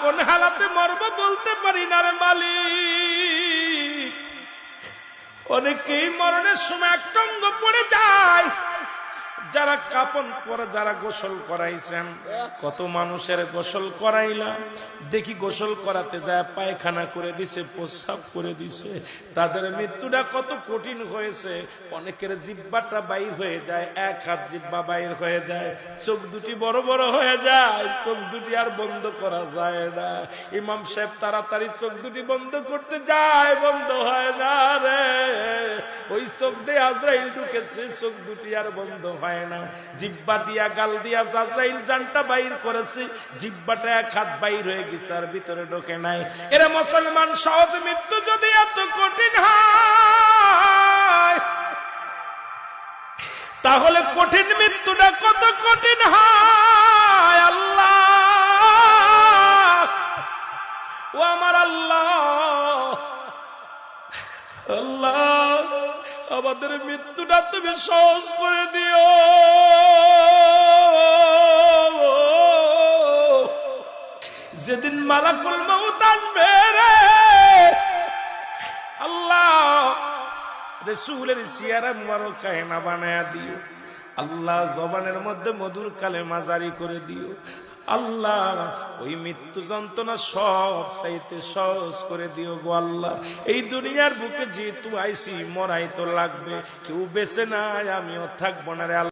কোন হালাতে মরবো বলতে পারি না রে মালিক। অনেকেই মরণের সময় একটঙ্গ পড়ে যায়। যারা কাপন পরে, যারা গোসল করাইছেন, কত মানুষের গোসল করাইলাম, দেখি গোসল করাতে যায় পায়খানা করে দিছে, প্রস্রাব করে দিছে। তাদের মৃত্যুটা কত কঠিন হয়েছে। অনেকের জিহ্বাটা বাইর হয়ে যায়, এক হাত জিহ্বা বাইর হয়ে যায়, চোখ দুটি বড় বড় হয়ে যায়, চোখ দুটি আর বন্ধ করা যায় না। ইমাম সাহেব তাড়াতাড়ি চোখ দুটি বন্ধ করতে যায়, বন্ধ হয় না রে। ওই চোখ দিয়ে আজরাইল ঢুকেছে, চোখ দুটি আর বন্ধ হয় না। জিহ্বা দিয়া, গাল দিয়া আজরাইল জানটা বাইর করেছে, জিহ্বাটা এক হাত বাইর হয়ে গেছে আর ভিতরে ঢোকে নাই। এরা মুসলমান, সহজ মৃত্যু যদি এত কঠিন হয়, তাহলে কঠিন মৃত্যুটা কত কঠিন হয়। আল্লাহ, ও আমার আল্লাহ, আল্লাহ আমাদের মৃত্যুটা তুমি সহজ করে দিও। যেদিন মালাকুল মউত আসবে রে আল্লাহ, রাসূলের সিয়ারা মুবারক কায়না বানায়া দিও। আল্লাহ জবানের মধ্যে মধুর কালেমা জারি করে দিও। আল্লাহ ওই মৃত্যু যন্ত্রণা সব চাইতে সহজ করে দিও গো আল্লাহ। এই দুনিয়ার বুকে যেহেতু আইসি, মরাই তো লাগবে, কেউ বেঁচে নাই, আমিও থাকবো না রে।